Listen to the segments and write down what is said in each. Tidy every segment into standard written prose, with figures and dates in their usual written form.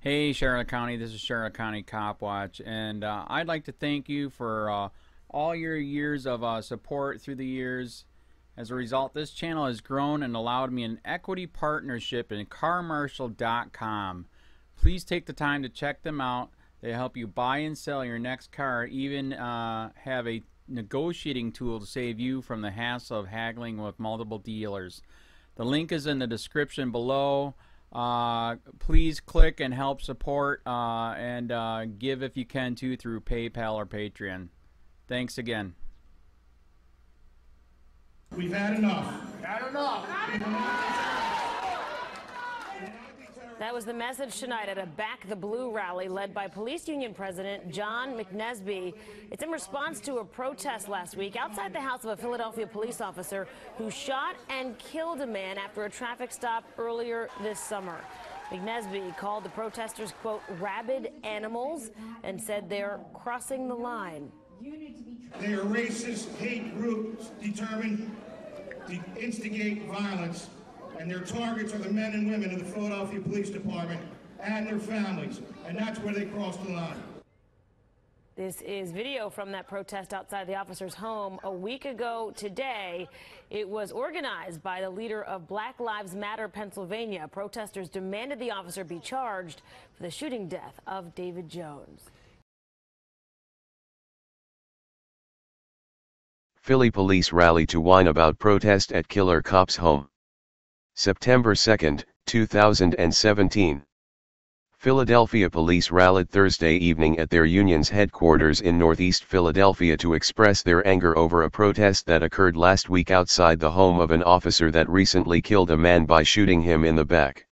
Hey Charlotte County, this is Charlotte County COPWATCH, and I'd like to thank you for all your years of support through the years. As a result, this channel has grown and allowed me an equity partnership in carmarshal.com. Please take the time to check them out. They help you buy and sell your next car, even have a negotiating tool to save you from the hassle of haggling with multiple dealers. The link is in the description below. Please click and help support and give if you can too through PayPal or Patreon. Thanks again. We've had enough. That was the message tonight at a Back the Blue rally led by Police Union President John McNesby. It's in response to a protest last week outside the house of a Philadelphia police officer who shot and killed a man after a traffic stop earlier this summer. McNesby called the protesters, quote, rabid animals, and said they're crossing the line. They are racist hate groups determined to instigate violence, and their targets are the men and women of the Philadelphia Police Department and their families, and that's where they cross the line. This is video from that protest outside the officer's home a week ago today. It was organized by the leader of Black Lives Matter Pennsylvania. Protesters demanded the officer be charged for the shooting death of David Jones. Philly police rally to whine about protest at killer cop's home. September 2, 2017. Philadelphia police rallied Thursday evening at their union's headquarters in Northeast Philadelphia to express their anger over a protest that occurred last week outside the home of an officer that recently killed a man by shooting him in the back.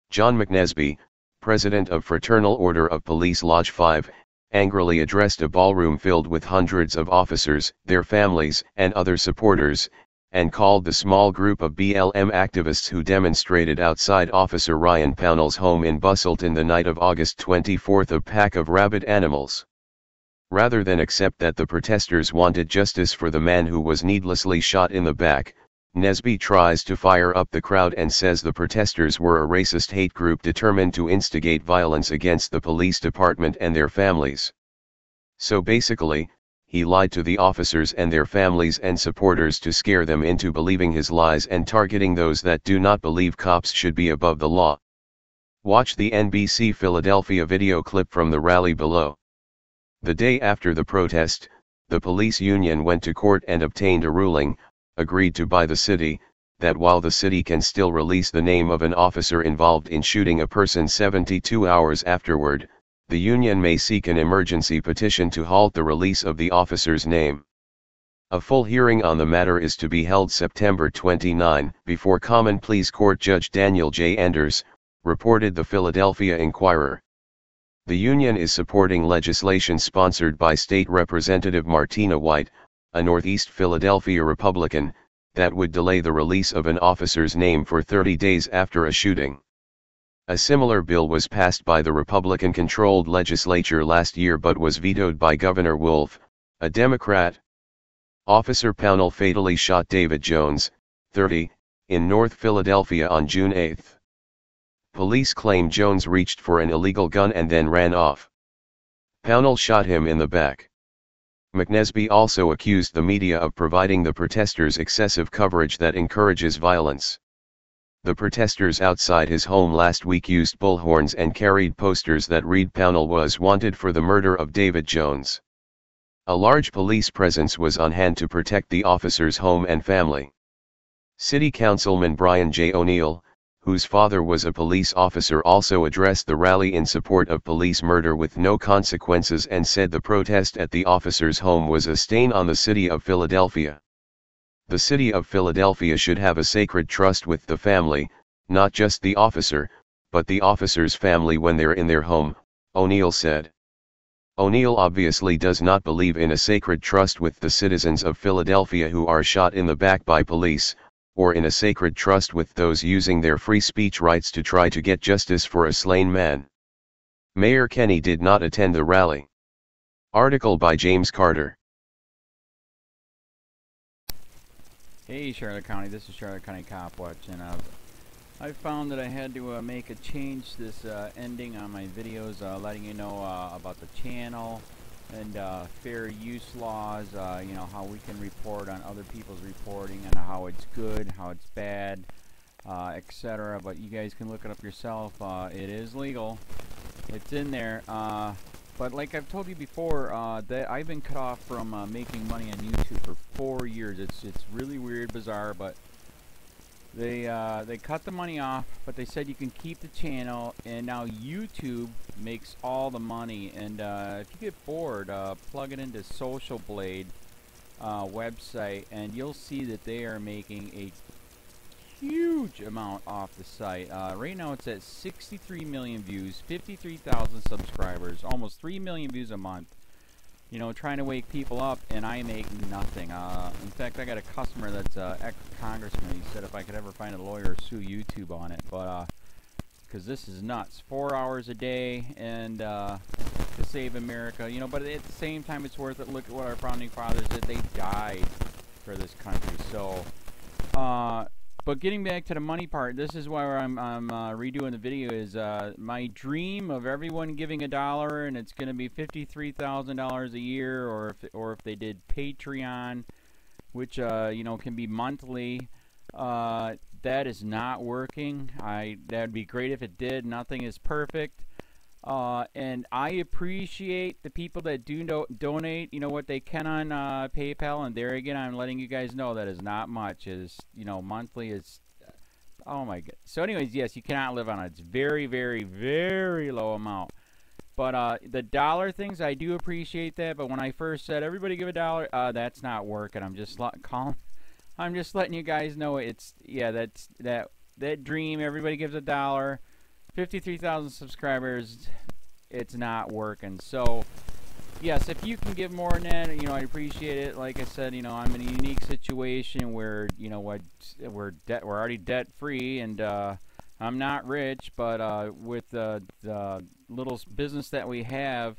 John McNesby, president of Fraternal Order of Police Lodge 5, angrily addressed a ballroom filled with hundreds of officers, their families, and other supporters, and called the small group of BLM activists who demonstrated outside Officer Ryan Pownell's home in Bustleton the night of August 24 a pack of rabid animals. Rather than accept that the protesters wanted justice for the man who was needlessly shot in the back, Nesby tries to fire up the crowd and says the protesters were a racist hate group determined to instigate violence against the police department and their families. So basically, he lied to the officers and their families and supporters to scare them into believing his lies and targeting those that do not believe cops should be above the law. Watch the NBC Philadelphia video clip from the rally below. The day after the protest, the police union went to court and obtained a ruling, agreed to by the city, that while the city can still release the name of an officer involved in shooting a person 72 hours afterward, the union may seek an emergency petition to halt the release of the officer's name. A full hearing on the matter is to be held September 29 before Common Pleas Court Judge Daniel J. Enders, reported the Philadelphia Inquirer. The union is supporting legislation sponsored by State Representative Martina White, a Northeast Philadelphia Republican, that would delay the release of an officer's name for 30 days after a shooting. A similar bill was passed by the Republican-controlled legislature last year but was vetoed by Governor Wolf, a Democrat. Officer Pownell fatally shot David Jones, 30, in North Philadelphia on June 8. Police claim Jones reached for an illegal gun and then ran off. Pownell shot him in the back. McNesby also accused the media of providing the protesters excessive coverage that encourages violence. The protesters outside his home last week used bullhorns and carried posters that read Pownell was wanted for the murder of David Jones. A large police presence was on hand to protect the officer's home and family. City Councilman Brian J. O'Neill, whose father was a police officer, also addressed the rally in support of police murder with no consequences and said the protest at the officer's home was a stain on the city of Philadelphia. The city of Philadelphia should have a sacred trust with the family, not just the officer, but the officer's family when they're in their home, O'Neill said. O'Neill obviously does not believe in a sacred trust with the citizens of Philadelphia who are shot in the back by police, or in a sacred trust with those using their free speech rights to try to get justice for a slain man. Mayor Kenney did not attend the rally. Article by James Carter. Hey Charlotte County, this is Charlotte County COPWATCH, and I found that I had to make a change this ending on my videos, letting you know about the channel and fair use laws, you know, how we can report on other people's reporting and how it's good, how it's bad, etc. But you guys can look it up yourself. It is legal. It's in there. But like I've told you before, that I've been cut off from making money on YouTube for 4 years. It's really weird, bizarre, but they cut the money off, but they said you can keep the channel, and now YouTube makes all the money. And if you get bored, plug it into Social Blade website, and you'll see that they are making a huge amount off the site. Right now it's at 63 million views, 53,000 subscribers, almost 3 million views a month. You know, trying to wake people up, and I make nothing. In fact, I got a customer that's ex-congressman. He said if I could ever find a lawyer, sue YouTube on it. But because this is nuts, 4 hours a day, and to save America. You know, but at the same time, it's worth it. Look at what our founding fathers did. They died for this country. So, but getting back to the money part, this is why I'm redoing the video. Is my dream of everyone giving $1, and it's going to be $53,000 a year, or if they did Patreon, which you know, can be monthly. That is not working. That'd be great if it did. Nothing is perfect. And I appreciate the people that do donate, you know, what they can on PayPal. And there again, I'm letting you guys know that is not much. Is, you know, monthly is, oh my god. So anyways, yes, you cannot live on it. It's very, very, very low amount. But the dollar things, I do appreciate that. But when I first said everybody give $1, that's not working. I'm just I'm just letting you guys know it's, yeah, that dream. Everybody gives $1. 53,000 subscribers, it's not working. So yes, if you can give more than that, you know, I appreciate it. Like I said, you know, I'm in a unique situation where, you know what, we're already debt free, and I'm not rich, but with the little business that we have,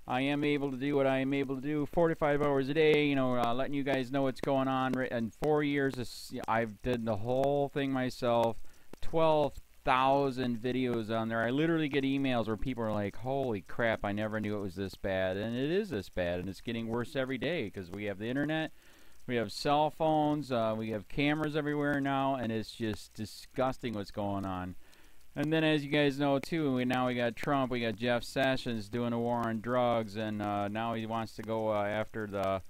I am able to do what I am able to do 45 hours a day, you know, letting you guys know what's going on. In 4 years, I've did the whole thing myself. 12,000 videos on there. I literally get emails where people are like, holy crap, I never knew it was this bad. And it is this bad, and it's getting worse every day because we have the internet, we have cell phones, we have cameras everywhere now, and it's just disgusting what's going on. And then, as you guys know too, we got Trump, we got Jeff Sessions doing a war on drugs, and now he wants to go after the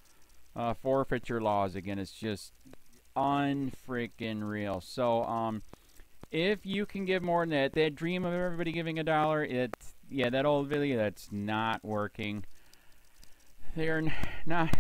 forfeiture laws again. It's just unfreaking real. So if you can give more than that dream of everybody giving $1, yeah, that old video, that's not working. They're not.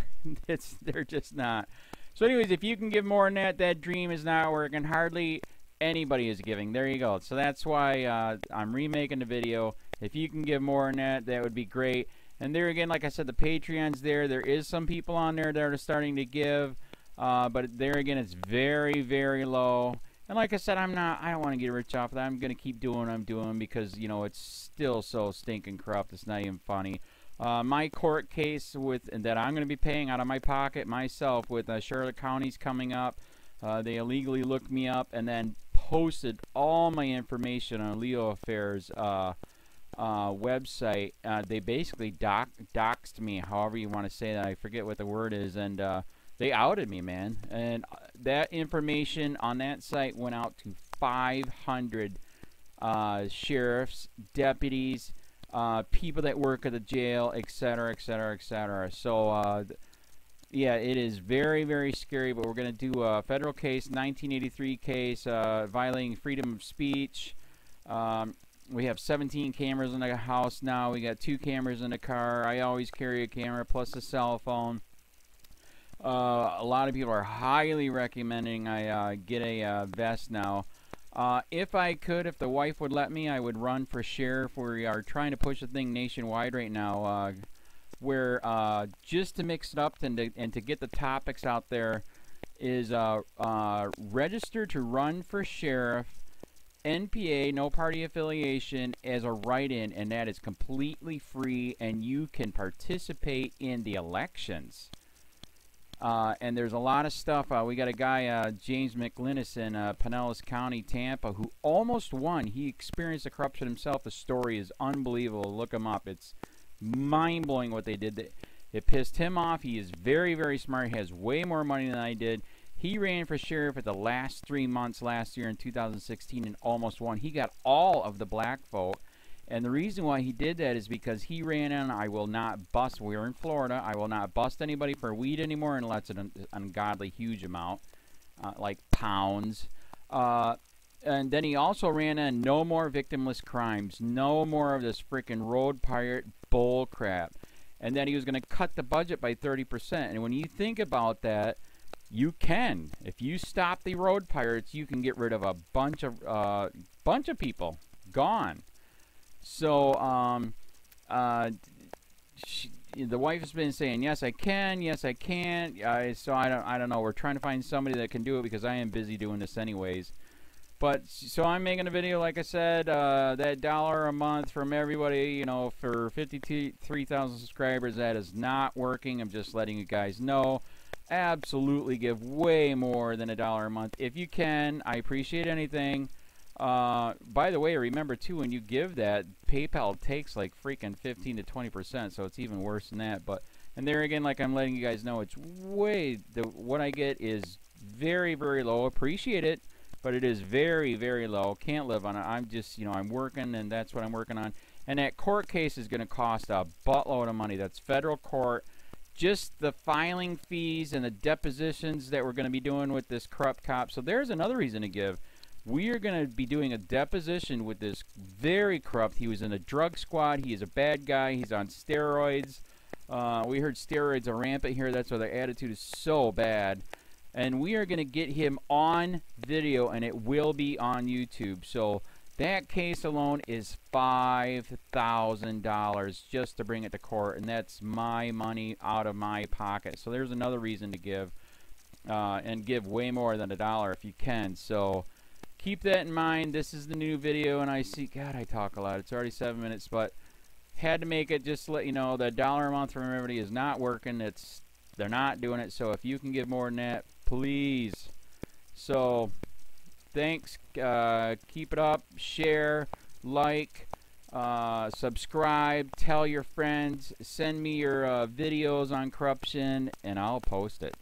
They're just not. So anyways, if you can give more than that dream is not working. Hardly anybody is giving. There you go. So that's why I'm remaking the video. If you can give more than that, that would be great. And there again, like I said, the Patreon's there. There is some people on there that are starting to give, but there again, it's very, very low. And like I said, I don't want to get rich off of that. I'm going to keep doing what I'm doing because, you know, it's still so stinking corrupt. It's not even funny. My court case that I'm going to be paying out of my pocket myself with Charlotte County's coming up. They illegally looked me up and then posted all my information on LEOAFFAIRS website. They basically doxed me, however you want to say that. I forget what the word is, and they outed me, man. And that information on that site went out to 500 sheriffs, deputies, people that work at the jail, etc., etc., etc. So yeah, it is very, very scary, but we're going to do a federal case, 1983 case, violating freedom of speech. We have 17 cameras in the house now. We got 2 cameras in the car. I always carry a camera plus a cell phone. A lot of people are highly recommending I get a vest now. If I could, if the wife would let me, I would run for sheriff. We are trying to push the thing nationwide right now. Where just to mix it up and to get the topics out there is register to run for sheriff, NPA, no party affiliation, as a write-in, and that is completely free, and you can participate in the elections. And there's a lot of stuff. We got a guy, James McLinnis in Pinellas County, Tampa, who almost won. He experienced the corruption himself. The story is unbelievable. Look him up. It's mind-blowing what they did. It pissed him off. He is very, very smart. He has way more money than I did. He ran for sheriff at the last 3 months last year in 2016 and almost won. He got all of the black vote. And the reason why he did that is because he ran on, I will not bust, we're in Florida, I will not bust anybody for weed anymore unless it's an ungodly huge amount, like pounds. And then he also ran on no more victimless crimes, no more of this freaking road pirate bull crap. And then he was going to cut the budget by 30%. And when you think about that, you can. If you stop the road pirates, you can get rid of a bunch of people. Gone. So, the wife has been saying, yes, I can, yes, I can't. So I don't know. We're trying to find somebody that can do it because I am busy doing this anyways. But, so I'm making a video, like I said, that $1 a month from everybody, you know, for 53,000 subscribers, that is not working. I'm just letting you guys know. Absolutely give way more than $1 a month. If you can, I appreciate anything. By the way, remember too, when you give that, PayPal takes like freaking 15 to 20%, so it's even worse than that. But, and there again, like I'm letting you guys know, it's way, what I get is very, very low. Appreciate it, but it is very, very low. Can't live on it. I'm just, you know, I'm working, and that's what I'm working on. And that court case is going to cost a buttload of money. That's federal court. Just the filing fees and the depositions that we're going to be doing with this corrupt cop. So there's another reason to give. We are going to be doing a deposition with this very corrupt. He was in a drug squad. He is a bad guy. He's on steroids. We heard steroids are rampant here. That's why their attitude is so bad. And we are going to get him on video, and it will be on YouTube. So that case alone is $5,000 just to bring it to court, and that's my money out of my pocket. So there's another reason to give, and give way more than $1 if you can. So keep that in mind. This is the new video, and I see, God, I talk a lot. It's already 7 minutes, but had to make it just to let you know that $1 a month from everybody is not working. They're not doing it. So if you can give more than that, please. So thanks. Keep it up. Share, like, subscribe, tell your friends, send me your videos on corruption, and I'll post it.